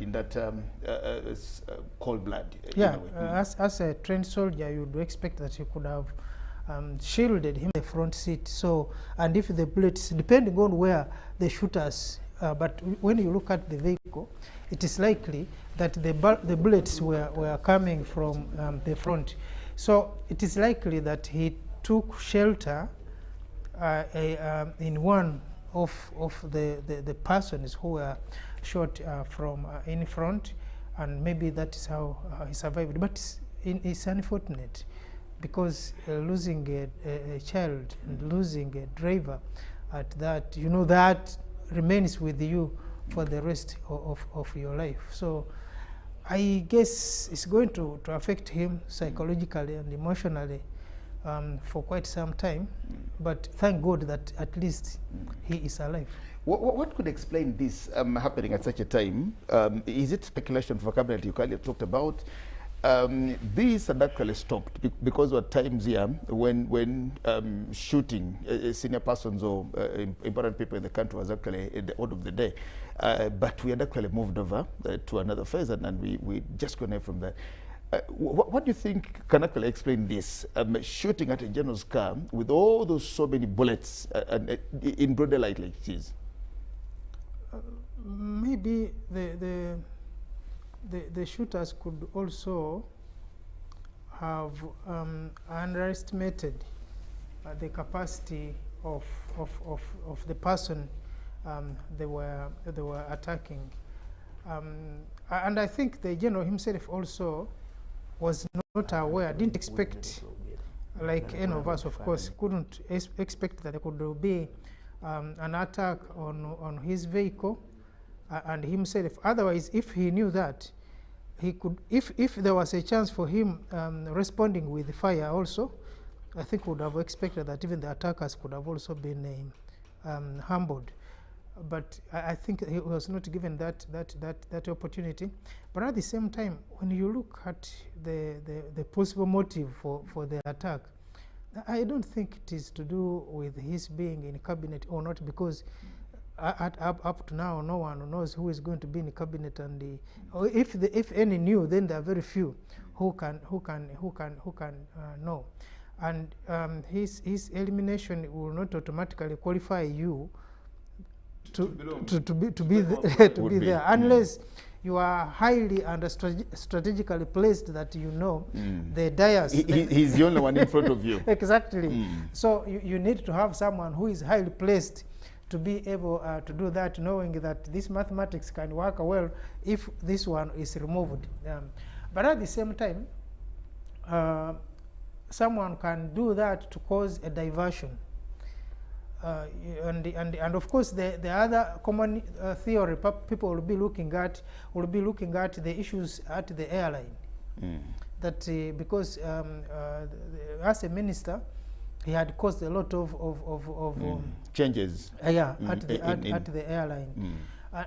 in that cold blood. Yeah, as a trained soldier, you would expect that you could have shielded him in the front seat. So, and if the bullets, depending on where the shooters, but when you look at the vehicle, it is likely that the bullets were coming from the front. So it is likely that he took shelter in one of the persons who were shot from in front, and maybe that is how he survived. But it's unfortunate, because losing a child and losing a driver at that, you know, that remains with you for the rest of your life. So I guess it's going to affect him psychologically and emotionally for quite some time, but thank God that at least he is alive. What could explain this happening at such a time? Is it speculation for cabinet you kind talked about? These had actually stopped because there were times here when shooting senior persons or important people in the country was actually at the order of the day. But we had actually moved over to another phase, and we just connect from that. What do you think can actually explain this? Shooting at a general's car with all those so many bullets in broad daylight like this? Maybe the shooters could also have underestimated the capacity of the person they were attacking, and I think the general himself also was not aware, didn't expect, like any of us, of course, couldn't expect that there could be an attack on his vehicle and himself. Otherwise, if he knew that, he could, if there was a chance for him responding with fire also, I think would have expected that even the attackers could have also been humbled. But I think he was not given that opportunity. But at the same time, when you look at the possible motive for the attack, I don't think it is to do with his being in cabinet or not, because up to now, no one knows who is going to be in the cabinet, and if any knew, then there are very few who can know. And his elimination will not automatically qualify you to be there, unless you are highly and strategically placed, that you know the dais. He's the only one in front of you. Exactly. So you need to have someone who is highly placed to be able to do that, knowing that this mathematics can work well if this one is removed. But at the same time, someone can do that to cause a diversion. And of course, the other common theory people will be looking at the issues at the airline. That because as a minister, he had caused a lot of changes. At the airline.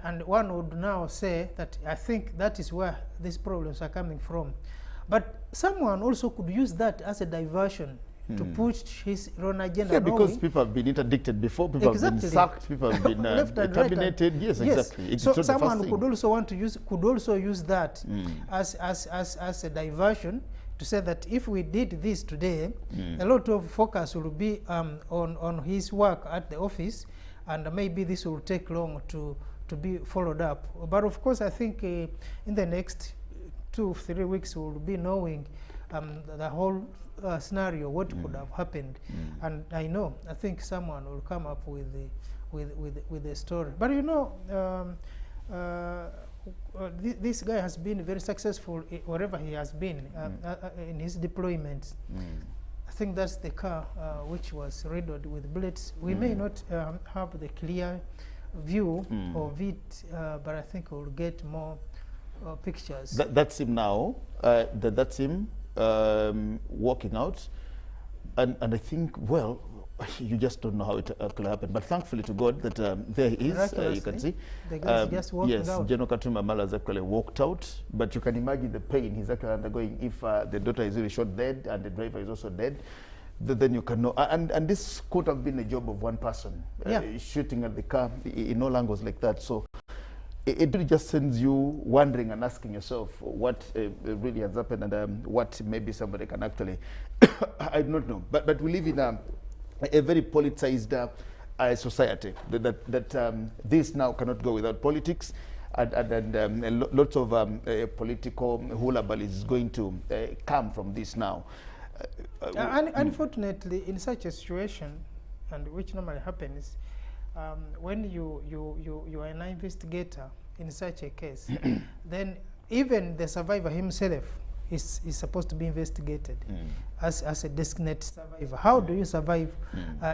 And one would now say that I think that is where these problems are coming from. But someone also could use that as a diversion to push his own agenda. Yeah, because people have been interdicted before, people have been sacked, people have been terminated. Right. Yes, exactly. So someone could also use that as a diversion, to say that if we did this today, a lot of focus will be on his work at the office, and maybe this will take long to be followed up. But of course, I think in the next 2 or 3 weeks we'll be knowing the whole scenario, what could have happened, and I think someone will come up with the story. But you know, this guy has been very successful wherever he has been in his deployments. I think that's the car which was riddled with bullets. We may not have the clear view of it, but I think we'll get more pictures. That's him now. That's him walking out, and I think, well, you just don't know how it could happen. But thankfully to God that there he is, you can see. The guy is just walking out. General Katumba Wamala has actually walked out, but you can imagine the pain he's actually undergoing if the daughter is really shot dead and the driver is also dead. Then you can know. And this could have been a job of one person, shooting at the car in all angles like that. So it really just sends you wondering and asking yourself what really has happened and what maybe somebody can actually, I do not know. But we live in a very politicized society, that this now cannot go without politics, and lots of political hullabaloo is going to come from this now. Unfortunately, in such a situation, and which normally happens, when you are an investigator in such a case, then even the survivor himself is supposed to be investigated as a designated survivor. How do you survive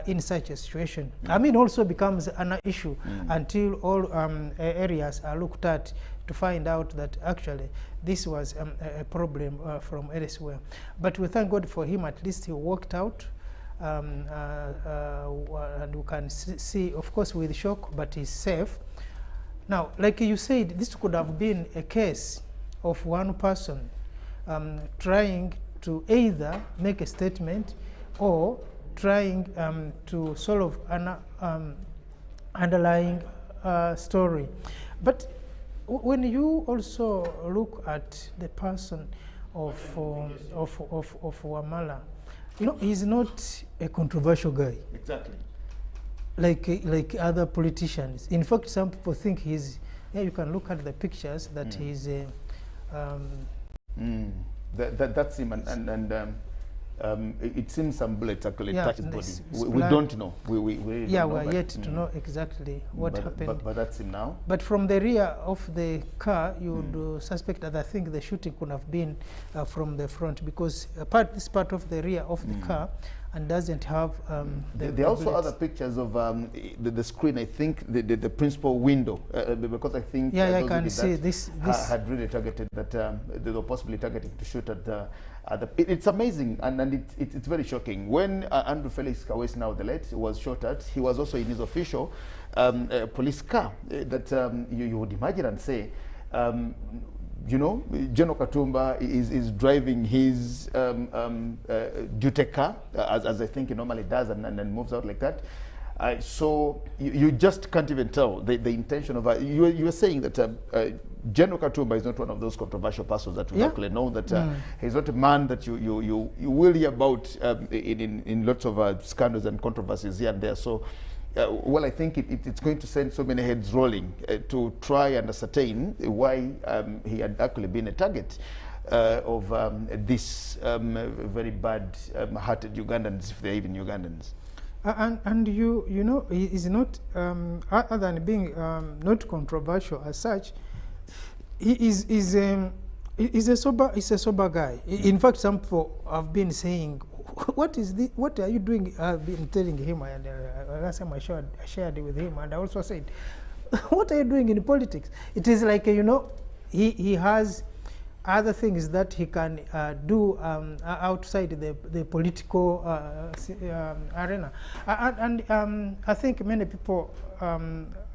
in such a situation? I mean, also becomes an issue until all areas are looked at to find out that actually this was a problem from elsewhere. But we thank God for him, at least he walked out. And we can see, of course, with shock, but he's safe. Now, like you said, this could have been a case of one person trying to either make a statement or trying to solve an underlying story. But when you also look at the person of Wamala, you know, he's not a controversial guy. Exactly. Like other politicians. In fact, some people think he's, yeah, you can look at the pictures that he's a... That's him, and it seems some bullets actually touch his body. We don't know. We really don't know, we're yet to know exactly what happened. But that's him now. But from the rear of the car, you would suspect that I think the shooting could have been from the front, because this part of the rear of the car and doesn't have there are also other pictures of the screen. I think the principal window, because I think I can see this had really targeted that they were possibly targeting to shoot at the it's amazing, and it's very shocking. When Andrew Felix Kawes, now the late, was shot at, he was also in his official police car that you would imagine and say, you know, General Katumba is driving his duty car, as I think he normally does, and then moves out like that. So you just can't even tell the intention of you were saying that General Katumba is not one of those controversial persons that we actually know, that he's not a man that you will hear about in lots of scandals and controversies here and there. So well, I think it's going to send so many heads rolling to try and ascertain why he had actually been a target of this very bad-hearted Ugandans, if they're even Ugandans. And you know, he is not, other than being not controversial as such, he is a sober guy. In fact, some people have been saying, what are you doing? I've been telling him, and last time I shared it with him, and I also said, what are you doing in politics? It is like, you know, he has other things that he can do outside the political arena. And I think many people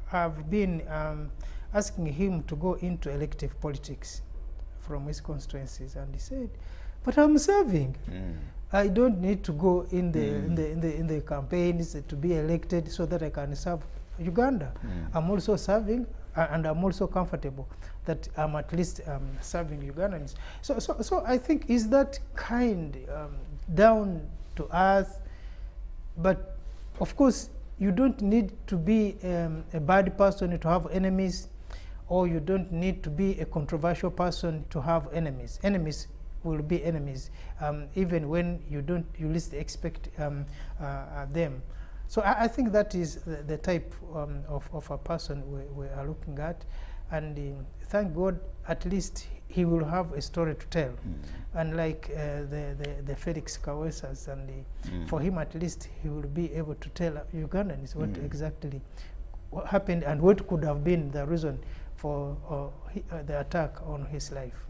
have been asking him to go into elective politics from his constituencies, and he said, but I'm serving. I don't need to go in the campaigns to be elected so that I can serve Uganda. I'm also serving, and I'm also comfortable that I'm at least serving Ugandans. So I think is that kind, down to earth, but of course you don't need to be a bad person to have enemies, or you don't need to be a controversial person to have enemies. Enemies will be enemies, even when you least expect them. So I think that is the type of a person we are looking at, and thank God, at least he will have a story to tell, unlike the Felix Kawesas, and for him at least he will be able to tell Ugandans what exactly what happened and what could have been the reason for the attack on his life.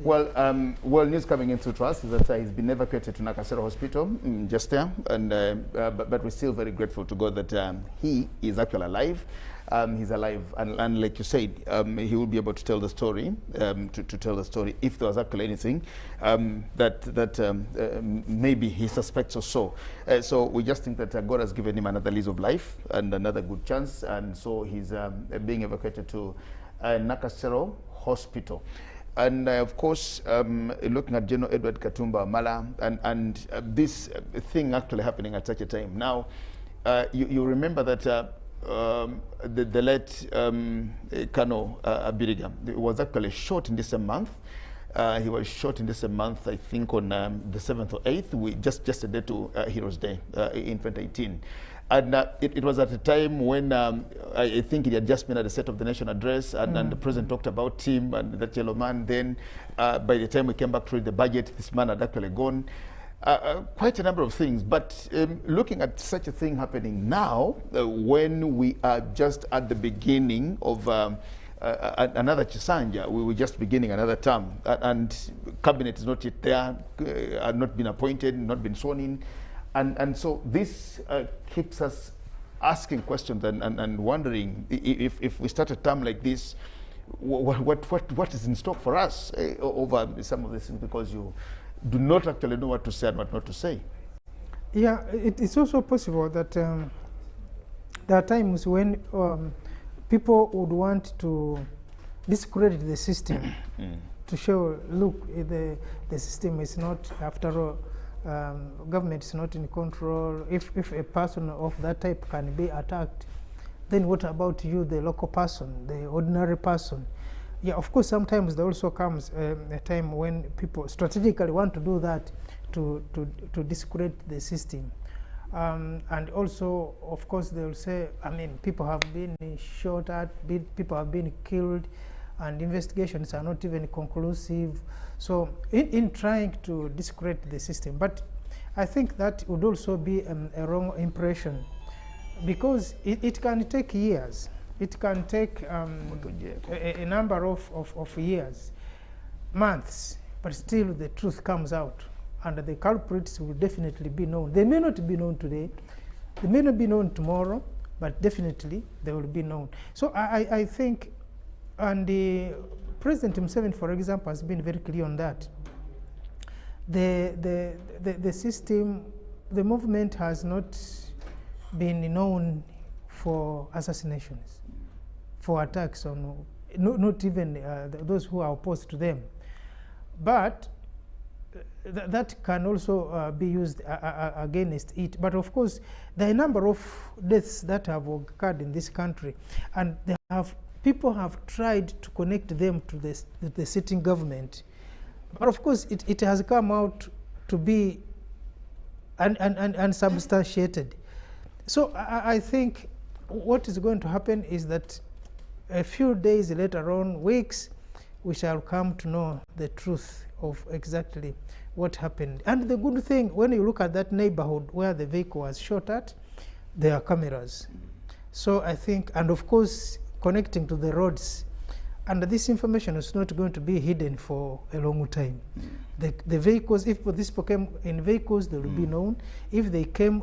Well, news coming into to us is that he's been evacuated to Nakasero Hospital, just there, and but we're still very grateful to God that he is actually alive. He's alive, and like you said, he will be able to tell the story, to tell the story if there was actually anything that maybe he suspects or so. So we just think that God has given him another lease of life and another good chance, and so he's being evacuated to Nakasero Hospital. And of course, looking at General Edward Katumba Wamala, and this thing actually happening at such a time. Now, you remember that the late Kano Abiriga was actually shot in this month. He was shot in this month, I think, on the 7th or 8th, just a day to Heroes Day in 2018. And it was at a time when I think he had just been at the State of the Nation address, and the president talked about him and that yellow man. Then, by the time we came back to read the budget, this man had actually gone. Quite a number of things. But looking at such a thing happening now, when we are just at the beginning of another Chisanja, we were just beginning another term, and cabinet is not yet there, not been appointed, not been sworn in. And so this keeps us asking questions and wondering if we start a term like this, what is in stock for us over some of these things, because you do not actually know what to say and what not to say. Yeah, it's also possible that there are times when people would want to discredit the system to show, look, the system is not, after all, government is not in control. If a person of that type can be attacked, then what about you, the local person, the ordinary person? Yeah, of course, sometimes there also comes a time when people strategically want to do that to discredit the system. And also, of course, they will say, I mean, people have been shot at, people have been killed, and investigations are not even conclusive. So in trying to discredit the system, but I think that would also be a wrong impression, because it can take years. It can take a number of years, months, but still the truth comes out, and the culprits will definitely be known. They may not be known today, they may not be known tomorrow, but definitely they will be known. So I think, and President Museveni, for example, has been very clear on that. The system, the movement has not been known for assassinations, for attacks on, not even those who are opposed to them. But that can also be used against it. But of course, there are a number of deaths that have occurred in this country, and people have tried to connect them to the sitting government. But of course, it has come out to be unsubstantiated. So I think what is going to happen is that a few days later on, weeks, we shall come to know the truth of exactly what happened. And the good thing, when you look at that neighborhood where the vehicle was shot at, there are cameras. So I think, and of course, connecting to the roads, and this information is not going to be hidden for a long time. The vehicles, if these people came in vehicles, they will be known. If they came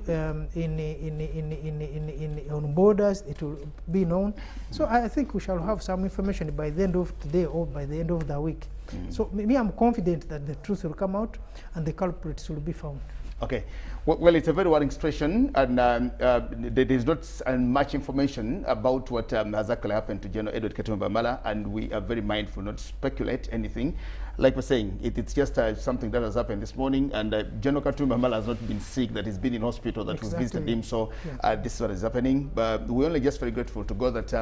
on borders, it will be known. So I think we shall have some information by the end of today or by the end of the week. So maybe I'm confident that the truth will come out and the culprits will be found. Okay. Well, it's a very worrying situation, and there is not much information about what has actually happened to General Edward Katumba Wamala, and we are very mindful not to speculate anything. Like we're saying, it's just something that has happened this morning, and General Katumba Wamala has not been sick, that he's been in hospital, that we visited him, so this is what is happening. But we're only just very grateful to God that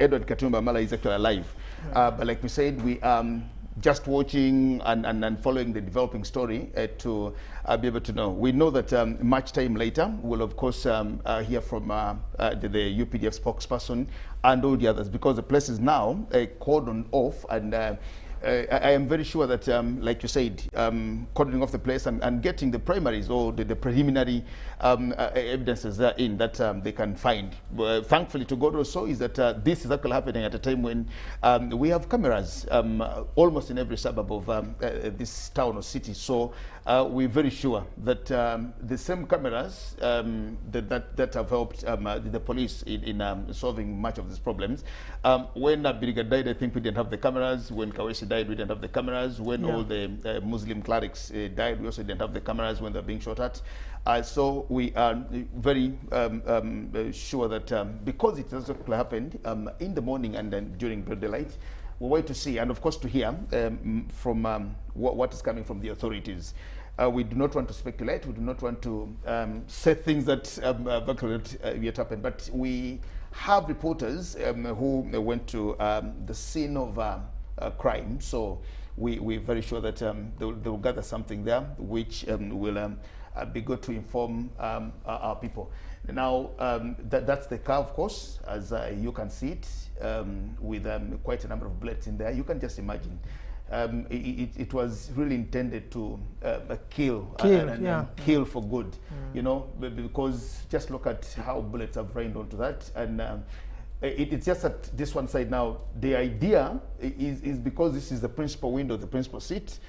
Edward Katumba Wamala is actually alive. But like we said, we just watching and following the developing story to be able to know. We know that much time later, we'll of course hear from the UPDF spokesperson and all the others, because the place is now cordoned off, and I am very sure that, like you said, cordoning off the place and getting the primaries or the preliminary evidences in that they can find. Thankfully to God also is that this is actually happening at a time when we have cameras almost in every suburb of this town or city. So we're very sure that the same cameras that have helped the police in solving much of these problems. When Biriga died, I think we didn't have the cameras. When Kawesi died, we didn't have the cameras. When Yeah. all the Muslim clerics died, we also didn't have the cameras when they're being shot at. So we are very sure that because it has happened in the morning and then during broad daylight, we wait to see and of course to hear from what is coming from the authorities. We do not want to speculate. We do not want to say things that yet happened. But we have reporters who went to the scene of crime. So we're very sure that they will gather something there, which will be good to inform our people. Now, that's the car, of course, as you can see it, with quite a number of bullets in there. You can just imagine. It was really intended to kill kill for good, you know, because just look at how bullets have rained onto that. And it's just at this one side now, the idea is because this is the principal window, the principal seat.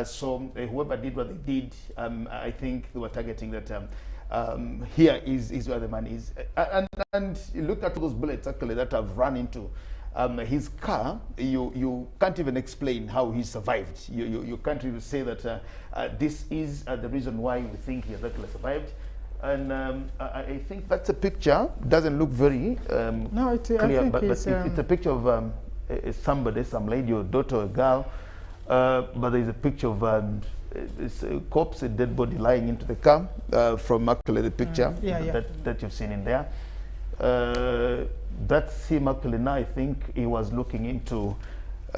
So whoever did what they did, I think they were targeting that here is where the man is. And look at those bullets actually that have run into his car. You can't even explain how he survived. You can't even say that this is the reason why we think he has actually survived. And I think that's a picture. Doesn't look very No, clear, but it's a picture of somebody, some lady or daughter or girl. But there's a picture of a corpse, a dead body lying into the car from actually the picture that you've seen in there. That's him actually now. I think he was looking into,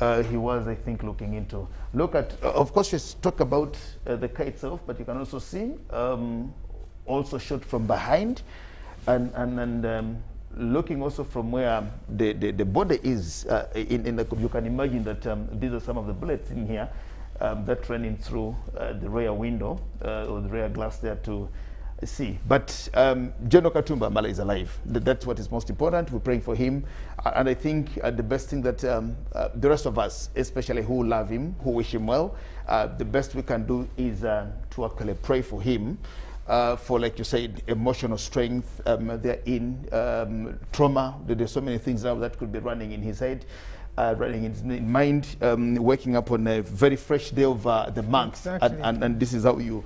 looking into. Look at, of course, just talk about the car itself, but you can also see, also shot from behind, and looking also from where the body is, you can imagine that these are some of the bullets in here that ran in through the rear window or the rear glass there to see. But General Katumba Wamala is alive. That's what is most important. We're praying for him. And I think the best thing that the rest of us, especially who love him, who wish him well, the best we can do is to actually pray for him. For, like you said, emotional strength, they're in trauma. There's so many things now that could be running in his head, running in his mind, waking up on a very fresh day of the month. Exactly. And this is how you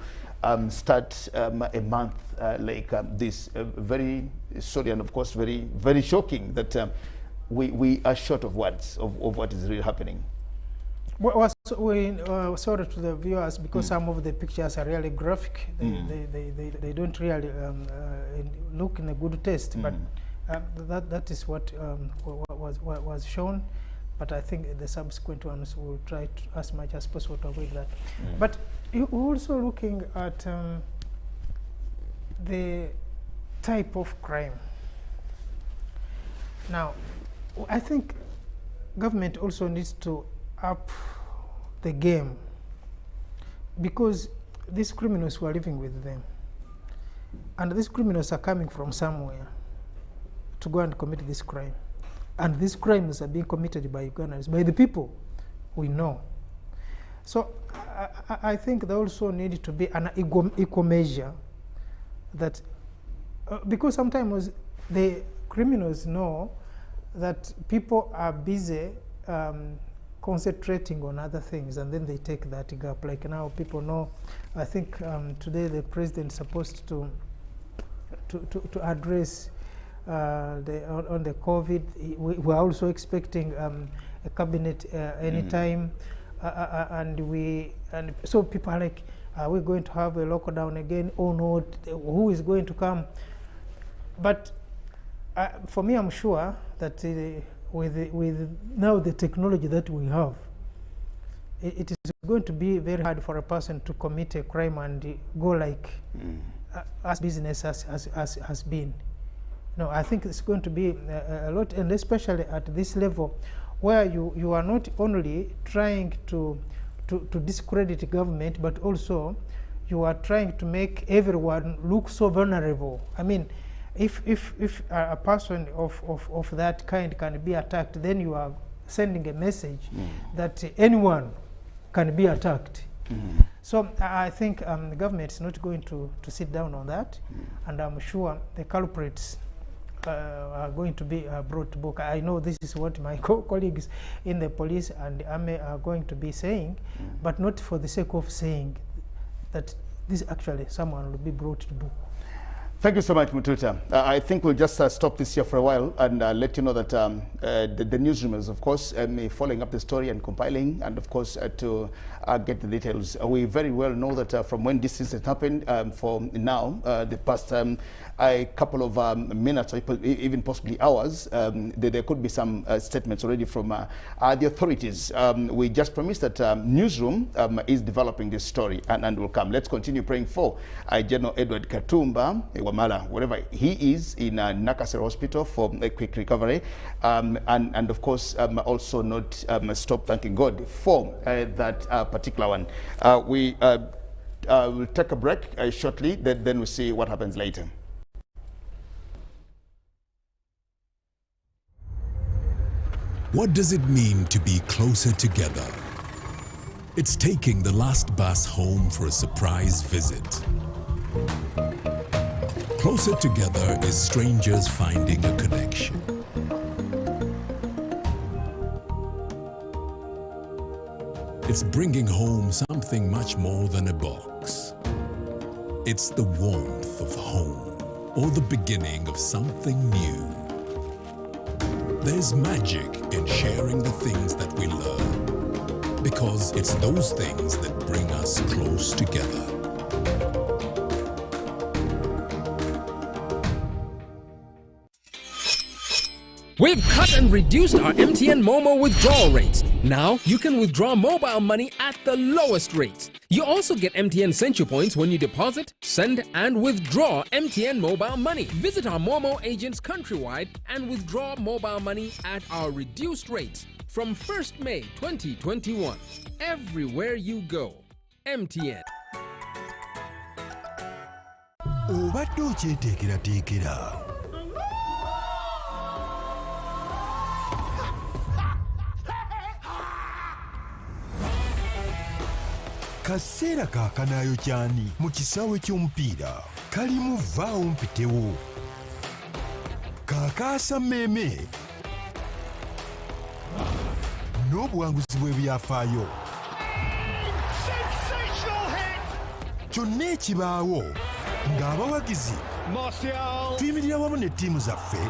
start a month like this. Very sorry, and of course very, very shocking that we are short of words of what is really happening. Well, sorry to the viewers, because some of the pictures are really graphic. They don't really look in a good taste, but that is what was shown. But I think the subsequent ones will try to, as much as possible, to avoid that. But you're also looking at the type of crime. Now, I think government also needs to up the game, because these criminals were living with them, and these criminals are coming from somewhere to go and commit this crime, and these crimes are being committed by Ugandans, by the people we know. So I think there also need to be an equal measure, that because sometimes the criminals know that people are busy concentrating on other things, and then they take that gap. Like now, people know. I think today the president is supposed to address on the COVID. We're also expecting a cabinet anytime, and so people are like, are we going to have a lockdown again? Oh no, who is going to come? But for me, I'm sure that with now the technology that we have, it is going to be very hard for a person to commit a crime and go like as business has been. No, I think it's going to be a lot, and especially at this level, where you are not only trying to discredit government, but also you are trying to make everyone look so vulnerable. I mean, if a person of that kind can be attacked, then you are sending a message that anyone can be attacked. So I think the government is not going to sit down on that, and I'm sure the culprits are going to be brought to book. I know this is what my colleagues in the police and the army are going to be saying, but not for the sake of saying that this actually someone will be brought to book. Thank you so much, Mututa. I think we'll just stop this here for a while and let you know that the newsroom is, of course, following up the story and compiling, and of course, to get the details. We very well know that from when this incident happened, for now, the past a couple of minutes, or even possibly hours, there could be some statements already from the authorities. We just promised that newsroom is developing this story and will come. Let's continue praying for General Edward Katumba, Wamala, wherever he is in Nakasero Hospital, for a quick recovery, and of course also not stop thanking God for that particular one. We will take a break shortly, then we'll see what happens later. What does it mean to be closer together? It's taking the last bus home for a surprise visit. Closer together is strangers finding a connection. It's bringing home something much more than a box. It's the warmth of home, or the beginning of something new. There's magic in sharing the things that we learn, because it's those things that bring us close together. We've cut and reduced our MTN Momo withdrawal rates. Now you can withdraw mobile money at the lowest rates. You also get MTN Central Points when you deposit, send, and withdraw MTN mobile money. Visit our Momo agents countrywide and withdraw mobile money at our reduced rates from 1st May 2021. Everywhere you go, MTN. Obadde okyeteekerateekera. Kaseera kaakanayo kyani mu kisaawe ky'omupiira kalimu vaawo mpitewo kaakaasa mmeeme n'obuwanguzi bw'ebyafaayo kyonna ekibaawo ng'abawagizi tuyimirira wamu ne ttiimu zaffe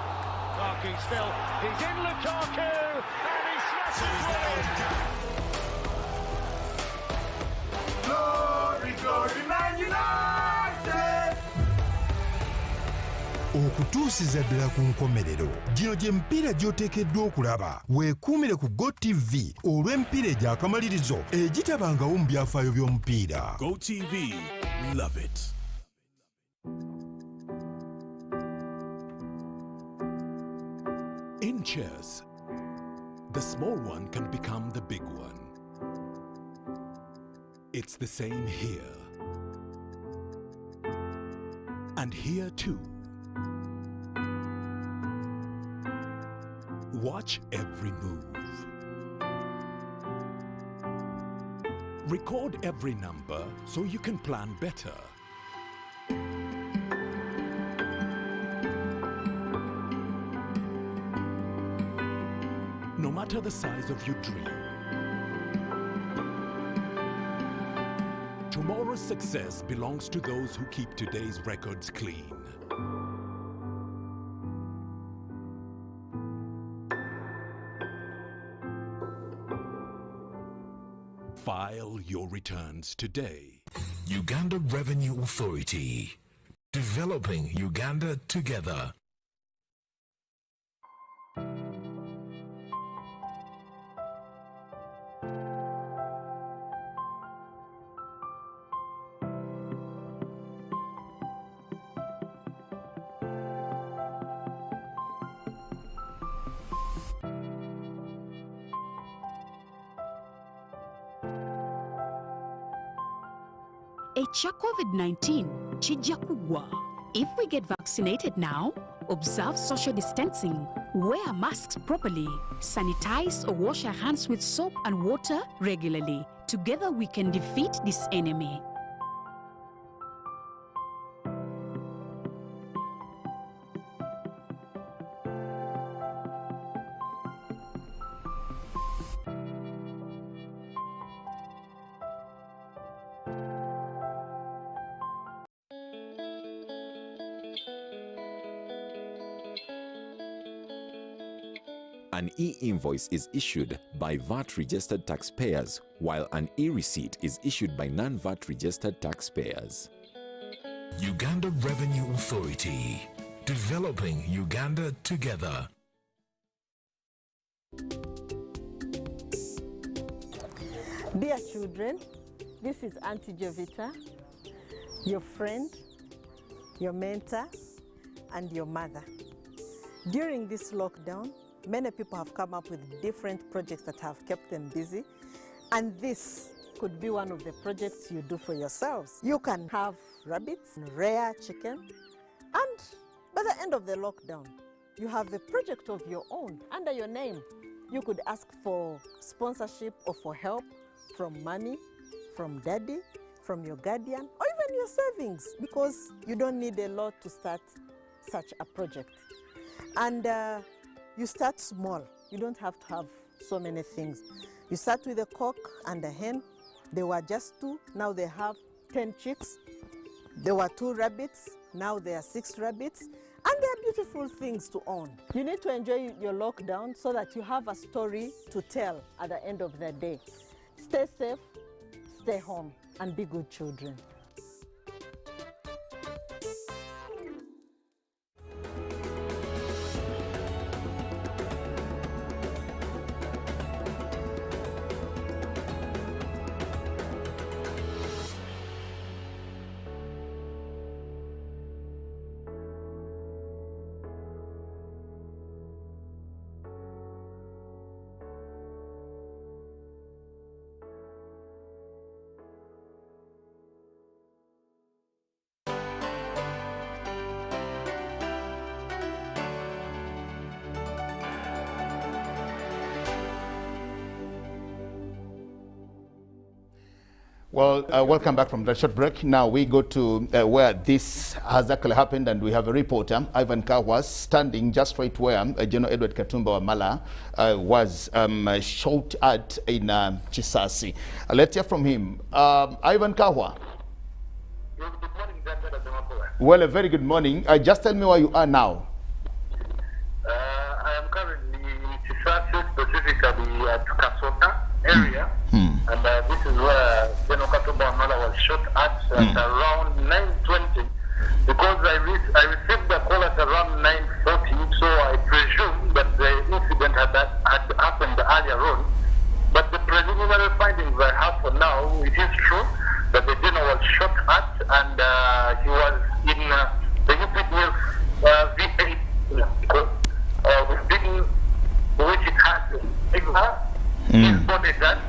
okutuusiza ddala ku nkomerero. Gino gye mipiira gy'oteekeddwa okulaba. Weekuumire ku GoTV olw'emipiira egy'akamalirizo egitabangawo mu byafaayo by'omupiira. GoTV, love it. In chess, the small one can become the big one. It's the same here. And here too. Watch every move. Record every number so you can plan better. No matter the size of your dream, tomorrow's success belongs to those who keep today's records clean. File your returns today. Uganda Revenue Authority. Developing Uganda together. Ekya COVID-19 kijja kugwa. If we get vaccinated now, observe social distancing, wear masks properly, sanitize or wash our hands with soap and water regularly. Together we can defeat this enemy. An e-invoice is issued by VAT-registered taxpayers, while an e-receipt is issued by non-VAT registered taxpayers. Uganda Revenue Authority, developing Uganda together. Dear children, this is Auntie Jovita, your friend, your mentor, and your mother. During this lockdown, many people have come up with different projects that have kept them busy, and this could be one of the projects you do for yourselves. You can have rabbits, rare chicken, and by the end of the lockdown, you have a project of your own under your name. You could ask for sponsorship or for help from mommy, from daddy, from your guardian, or even your savings, because you don't need a lot to start such a project. And you start small. You don't have to have so many things. You start with a cock and a hen. They were just 2, now they have 10 chicks. There were 2 rabbits, now there are 6 rabbits. And they are beautiful things to own. You need to enjoy your lockdown so that you have a story to tell at the end of the day. Stay safe, stay home, and be good children. Well, welcome back from that short break. Now we go to where this has actually happened, and we have a reporter, Ivan Kahwa, standing just right where General Edward Katumba Wamala was shot at in Chisasi. Let's hear from him. Ivan Kahwa. Good morning, Dr. Well, a very good morning. Just tell me where you are now. I am currently in Chisasi, specifically at Kasota area. And this is where General Katumba Wamala was shot at around 9:20, because I received the call at around 9:40, so I presume that the incident had happened earlier on. But the preliminary findings I have for now, it is true that the general was shot at, and he was in the UPDF V8 within which it had his bodyguard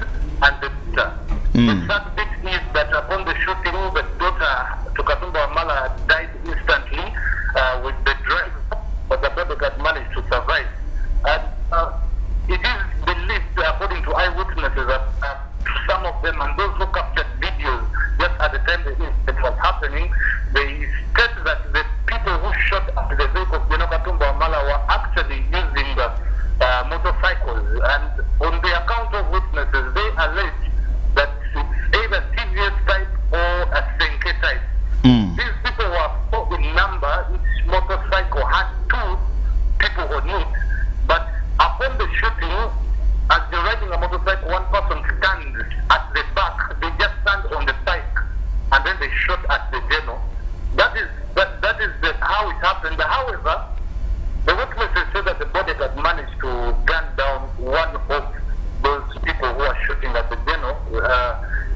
and the daughter. The sad bit is that upon the shooting, the daughter to Katumba Wamala died instantly with the driver, but the bodyguard managed to survive. And it is believed, according to eyewitnesses, that some of them, and those who captured videos just at the time the incident was happening, they state that the people who shot at the vehicle of General Katumba Wamala were actually using motorcycles. And on the account of witnesses, they allege that it's either TVS type or a Senke type. These people were 4 in number. Each motorcycle had 2 people on it. But upon the shooting, as they're riding a motorcycle, one person stands at the back. They just stand on the bike, and then they shot at the general. That is how it happened. However, the witnesses say that the bodyguard managed to gun down one of those people who are shooting at the general.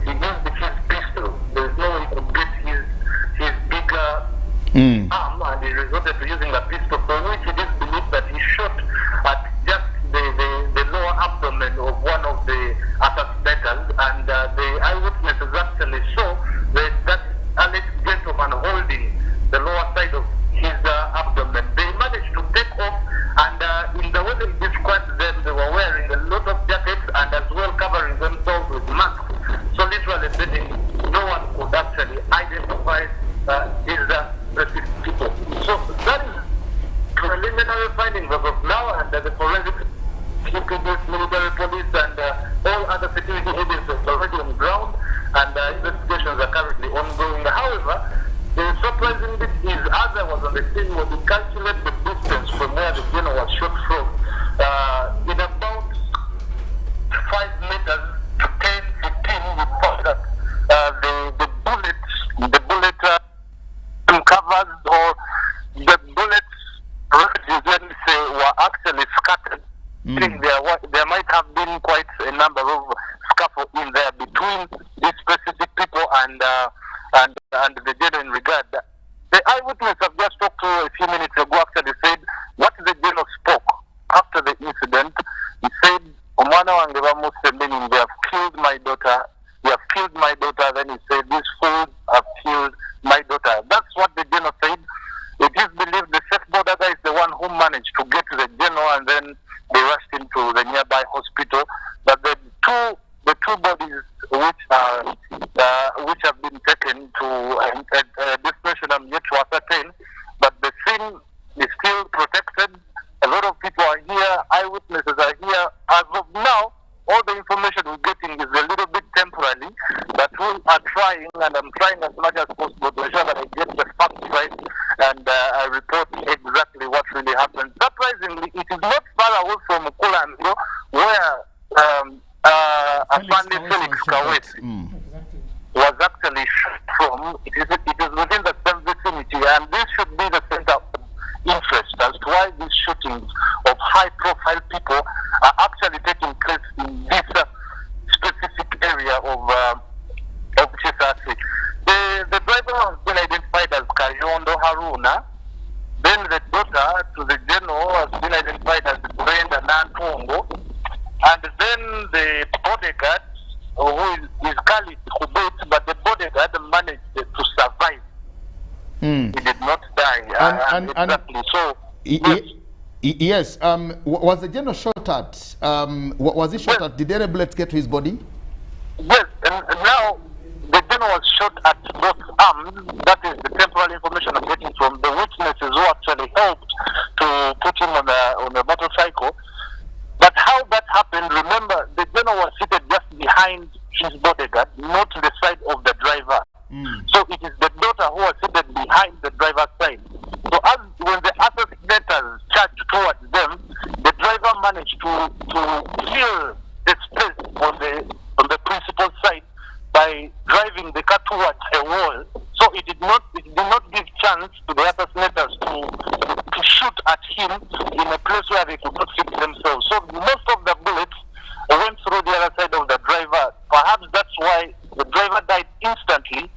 He used his pistol. There is no way he could get his bigger arm, and he resorted to using a pistol, for which it is believed that he shot at just the lower abdomen of one of the assassinators, and the eyewitnesses actually saw that alleged gentleman holding the lower side of his abdomen. They managed to take off, and in the way they described them, they were wearing a lot of jackets and as well covering themselves with masks. So literally speaking, no one could actually identify these specific people. So that is between these specific people and the general in regard. The eyewitness I've just talked to a few minutes ago actually said what the general spoke after the incident. He said, "Omwana wange bamusembeni, they have killed my daughter. They have killed my daughter." Then he said, "These fools have killed my daughter." That's what the general said. It is believed the safe border guy is the one who managed to get to the general, and then they rushed him to the nearby hospital. But the two bodies which have been taken to a destination I'm yet to ascertain, but the scene is still protected. A lot of people are here, eyewitnesses are here. As of now, all the information we're getting is a little bit temporary, but we are trying, and I'm trying as much as possible to ensure that I get the facts right and I report exactly what really happened. Surprisingly, it is not far away from Kulanzo, where Felix Kawesi was actually shot from. It is within the same vicinity, and this should be the center of interest as to why these shootings of high-profile people are actually taking place in this specific area of Chisasi. The driver has been identified as Kayondo Haruna. Then the daughter to the general has been identified as Brenda Nantongo. And then the bodyguard, who is Khalid Khubet, but the bodyguard managed to survive. He did not die. Exactly. So, yes. Was the general shot at? Was he shot at? Did any bullets get to his body? Yes, and now the general was shot at both arms. That is the temporal information I'm getting from the witnesses who actually helped to put him on a motorcycle. But how that happened, remember, the general was seated just behind his bodyguard, not to the side of the driver. So it is the daughter who was seated behind the driver's side. So when the assassinators charged towards them, the driver managed to fill the space on the principal side by driving the car towards a wall. So it did not give chance to the assassinators to shoot at him in a place where they could not fix themselves. So most of the bullets went through the other side of the driver. Perhaps that's why the driver died instantly,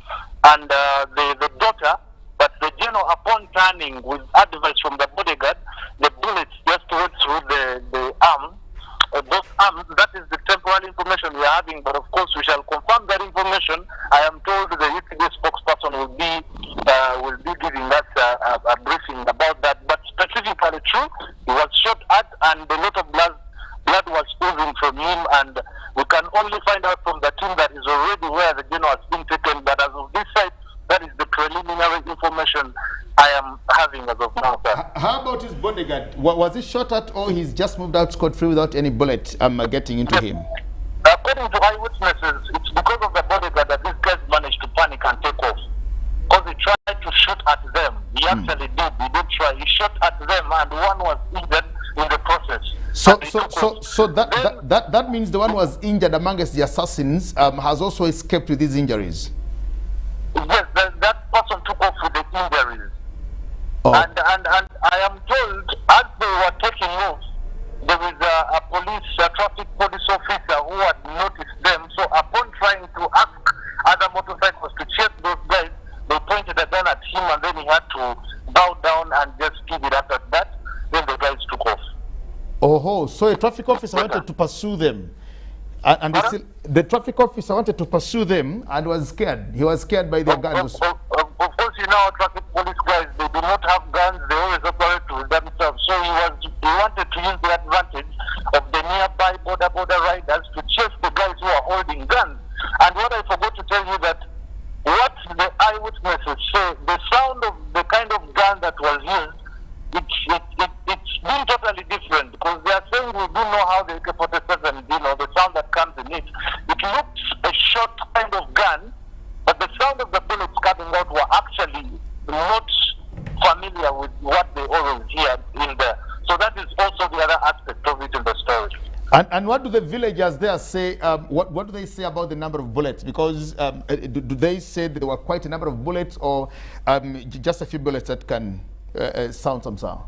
and the daughter, but the general, upon turning with advice from the bodyguard, the bullets just went through the arm. Both arms. That is the temporal information we are having, but of course we shall confirm that information. I am told the UTD spokesperson will be giving us a briefing about that. But specifically true, he was shot at, and a lot of blood was oozing from him, and we can only find out from the team that is already where the general has been taken. But as of this side, that is the preliminary information I am having as of now, sir. How about his bodyguard? Was he shot at, or he's just moved out scot-free without any bullet getting into him? According to eyewitnesses, it's because of the bodyguard that these guys managed to panic and take off. Because he tried to shoot at them. He actually did. He did try. He shot at them, and one was injured in the process. So that means the one who was injured amongst the assassins has also escaped with these injuries. Yes, that person took off with the injuries. Oh. And I am told, as they were taking off, there was a traffic police officer who had noticed them. So upon trying to ask other motorcycles to chase those guys, they pointed a gun at him, and then he had to bow down and just give it up at that. Then the guys took off. Oh, so a traffic officer wanted to pursue them. And the traffic officer wanted to pursue them and was scared. He was scared by their guns. Of course, you know, traffic police guys, they do not have guns. They always operate with themselves. So he wanted to use the advantage of the nearby border riders to chase the guys who are holding guns. And what I forgot to tell you that what the eyewitnesses say, the sound of the kind of gun that was used, it's been totally different, because they are saying we do know how the AK-47, the sound that comes in it. It looks a short kind of gun, but the sound of the bullets coming out were actually not familiar with what they always hear in there. So that is also the other aspect of it in the story. And what do the villagers there say? What do they say about the number of bullets? Because do they say that there were quite a number of bullets, or just a few bullets that can sound some sound?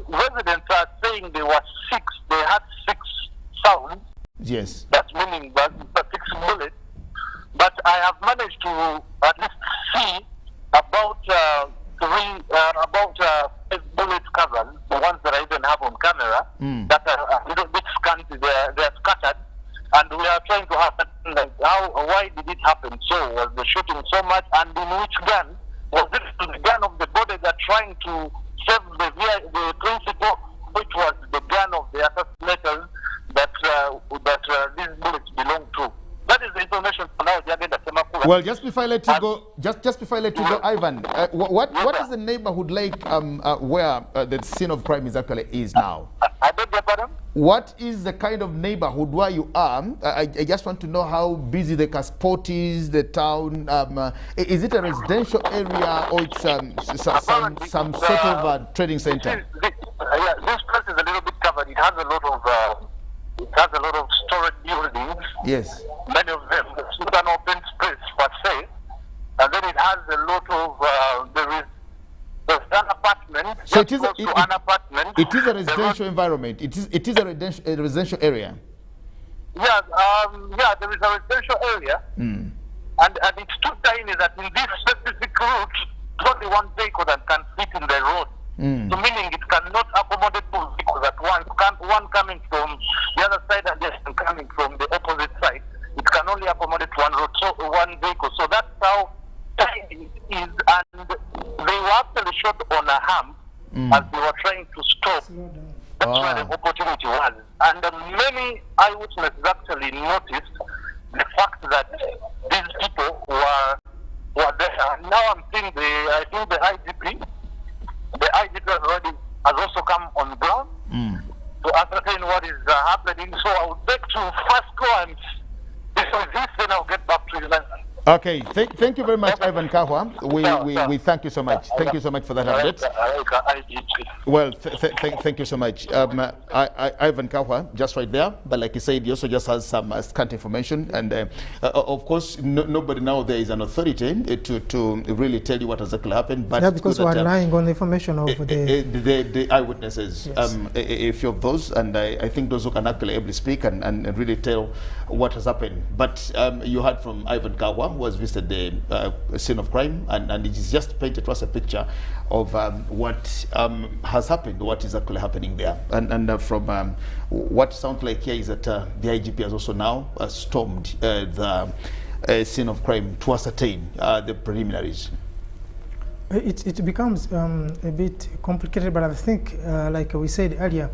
Residents are saying there were 6. They had 6 sounds. Yes. That's meaning containing 6 bullets. But I have managed to at least see about 5 bullet covers, the ones that I even have on camera, that are a little bit scanty. They are scattered, and we are trying to have like why did it happen? So was the shooting so much, and in which gun? Was it the gun of the bodyguard trying to save the principal, which was the gun of the assassinators that these bullets belong to? That is the information for now. Well, just before I let you go, just before I let you go, Ivan, what is the neighborhood like where the scene of crime is now? I beg your pardon? What is the kind of neighborhood where you are? I just want to know how busy the Casport is, the town. Is it a residential area or it's some sort of a trading center? This place is a little bit covered. It has a lot of storage buildings. Yes. Many of them. It's not an open space per se. And then it has a lot of there's an apartment. So it is an apartment. It is a residential environment. It is a residential area. Yeah, there is a residential area. And it's too tiny that in this specific route, only one vehicle that can fit in the road. So meaning it cannot accommodate 2 vehicles at once. One coming from the other side and the other coming from the opposite side. It can only accommodate one vehicle. So that's how tiny it is. And they were actually shot on a hump as they were trying to stop. That's where the opportunity was. And many eyewitnesses actually noticed the fact that these people were there. And now I'm seeing I think the IGP has also come on ground to ascertain what is happening. So I would beg to first go and discuss this, then I'll get back to you later. Okay, thank you very much, Ivan Kahwa. We thank you so much. Thank you so much for that update. Well, thank you so much. Ivan Kahwa, just right there. But like you said, he also just has some scant information. And of course, nobody now there is an authority to really tell you what exactly happened. But yeah, because we are relying on the information of the eyewitnesses. Yes. A few of those, and I think those who can actually able to speak and really tell what has happened. But you heard from Ivan Kahwa, who has visited the scene of crime, and it is just painted to us a picture of what has happened, what is actually happening there. And from what sounds like here is that the IGP has also now stormed the scene of crime to ascertain the preliminaries. It becomes a bit complicated, but I think, like we said earlier,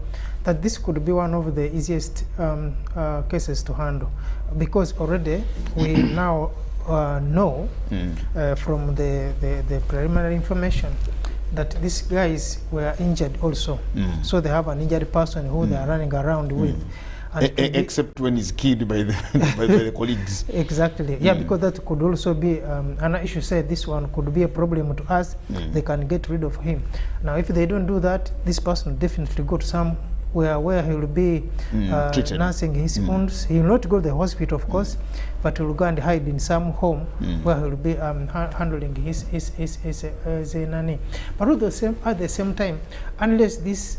that this could be one of the easiest cases to handle, because already we now know from the preliminary information that these guys were injured also. So they have an injured person who they are running around with. Except when he's killed by the colleagues. Exactly. Yeah, because that could also be an issue. Said this one could be a problem to us. They can get rid of him. Now, if they don't do that, this person will definitely go to somewhere where he will be nursing his wounds. He will not go to the hospital, of course, but he will go and hide in some home where he will be handling his nanny. But at the same time, unless this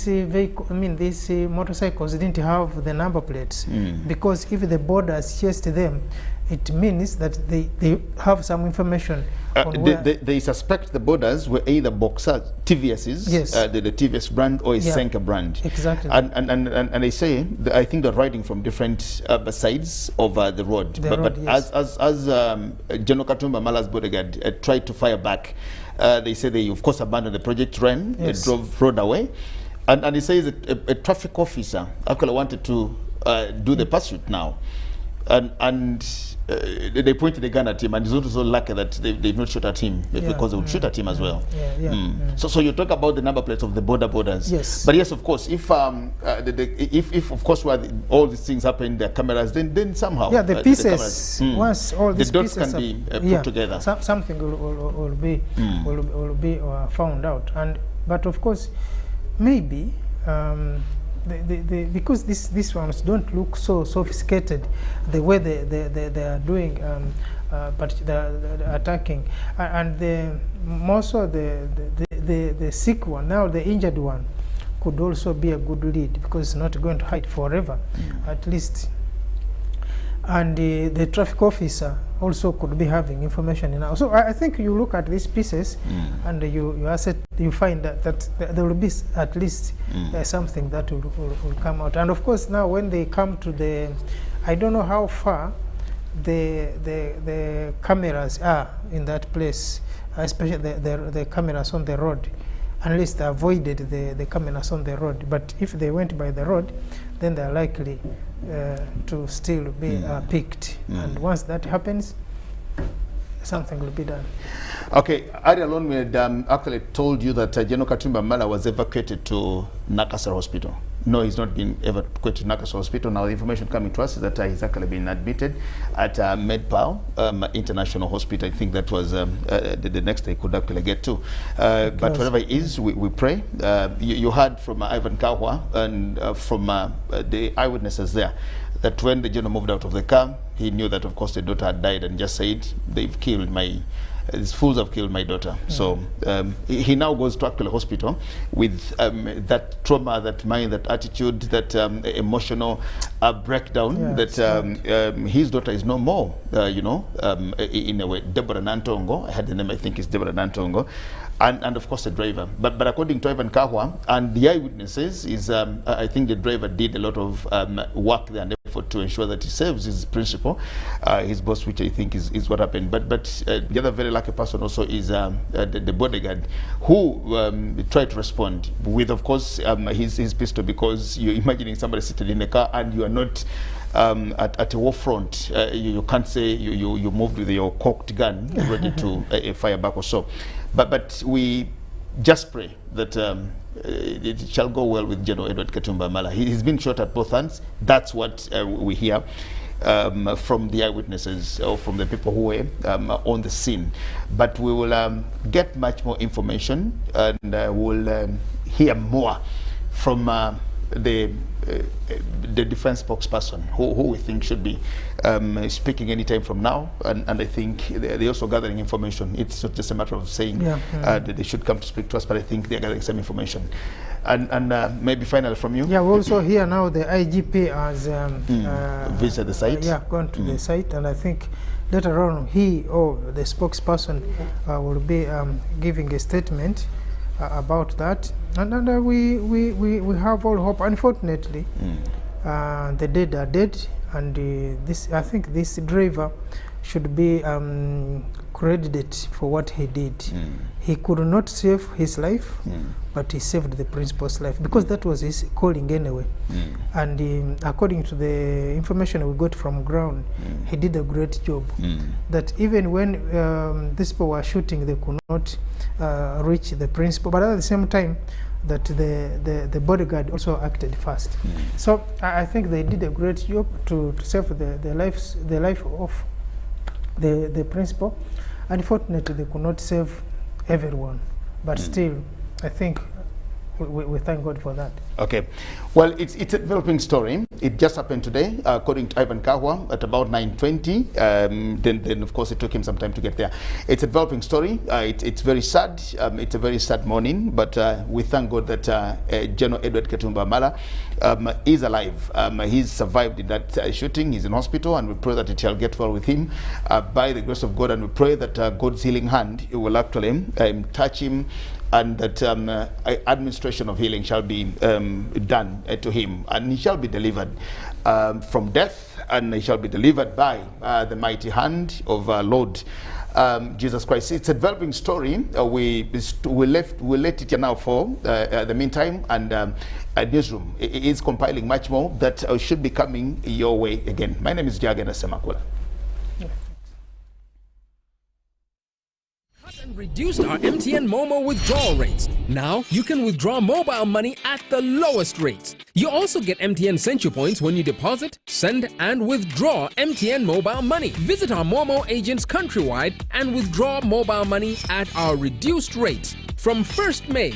vehicle, these motorcycles didn't have the number plates, because if the borders chased them, it means that they have some information. They suspect the borders were either Boxer TVS's, yes, the TVS brand, or a Senka brand. Exactly. And they say, I think they're riding from different sides of the road. But yes, as General Katumba Mala's bodyguard tried to fire back, they say they of course abandoned the project, ran, yes, rode away. And he says a traffic officer actually wanted to do the pursuit now. And they pointed the gun at him, and he's also lucky that they've not shot at him, because they would shoot at him as well. So you talk about the number plates of the borders. Yes. But yes, of course, if of course all these things happen, the cameras, then somehow the pieces, once all these the dots pieces can be put together. Something will be found out. But of course, maybe. Because these ones don't look so sophisticated, the way they are doing, but the attacking, and more so the sick one, now the injured one, could also be a good lead, because it's not going to hide forever. At least and the traffic officer also could be having information now. So I think you look at these pieces and you find that there will be at least something that will come out. And of course now when they come to the, I don't know how far the cameras are in that place, especially the cameras on the road, unless they avoided the cameras on the road. But if they went by the road, then they're likely to still be picked. And once that happens, something will be done. Okay, Ariel Onwe actually told you that General Katumba Wamala was evacuated to Nakasero Hospital. No, he's not been evacuated to Nakasero Hospital. Now the information coming to us is that he's actually been admitted at MedPal International Hospital. I think that was the next day could actually get to. But whatever it is, we pray. You heard from Ivan Kahwa and from the eyewitnesses there that when the general moved out of the car, he knew that of course the daughter had died and just said, they've killed my, these fools have killed my daughter. So he now goes to actual hospital with that trauma, that mind, that attitude, that emotional breakdown, that his daughter is no more, you know, in a way. Deborah Nantongo, I had the name, I think is Deborah Nantongo. And of course the driver, but according to Ivan Kahwa and the eyewitnesses is I think the driver did a lot of work there and effort to ensure that he serves his principal, his boss, which I think is what happened. But the other very lucky person also is the bodyguard who tried to respond with, of course, his pistol, because you're imagining somebody sitting in a car and you are not at a war front. You can't say you moved with your cocked gun ready to fire back or so. But we just pray that it shall go well with General Edward Katumba Wamala. He's been shot at both hands. That's what we hear from the eyewitnesses or from the people who were on the scene. But we will get much more information and we'll hear more from the defense spokesperson who we think should be speaking anytime from now, and I think they're also gathering information. It's not just a matter of saying that they should come to speak to us, but I think they're gathering some information. And maybe finally from you. Yeah, we also hear now the IGP has visited the site. Yeah, gone to the site, and I think later on he or the spokesperson will be giving a statement about that, and we have all hope. Unfortunately, the dead are dead, and this, I think this driver should be credited for what he did. He could not save his life, but he saved the principal's life, because that was his calling anyway. And according to the information we got from ground, he did a great job. That even when these people were shooting, they could not reach the principal, but at the same time, that the bodyguard also acted fast. So I think they did a great job to save the life of the principal. Unfortunately, they could not save everyone, but still, I think we thank God for that. Okay, well, it's a developing story. It just happened today, according to Ivan Kahwa, at about 9:20. Then of course it took him some time to get there. It's a developing story. It's very sad. It's a very sad morning, but we thank God that General Edward Katumba Wamala is alive. He's survived in that shooting. He's in hospital, and we pray that it shall get well with him by the grace of God. And we pray that God's healing hand will actually touch him, and that administration of healing shall be done to him, and he shall be delivered from death, and he shall be delivered by the mighty hand of our Lord Jesus Christ. It's a developing story. We let it now for the meantime, and Newsroom is compiling much more that should be coming your way again. My name is Jagena Semakula. And reduced our MTN Momo withdrawal rates. Now you can withdraw mobile money at the lowest rates. You also get MTN Central Points when you deposit, send, and withdraw MTN mobile money. Visit our Momo agents countrywide and withdraw mobile money at our reduced rates. From 1st May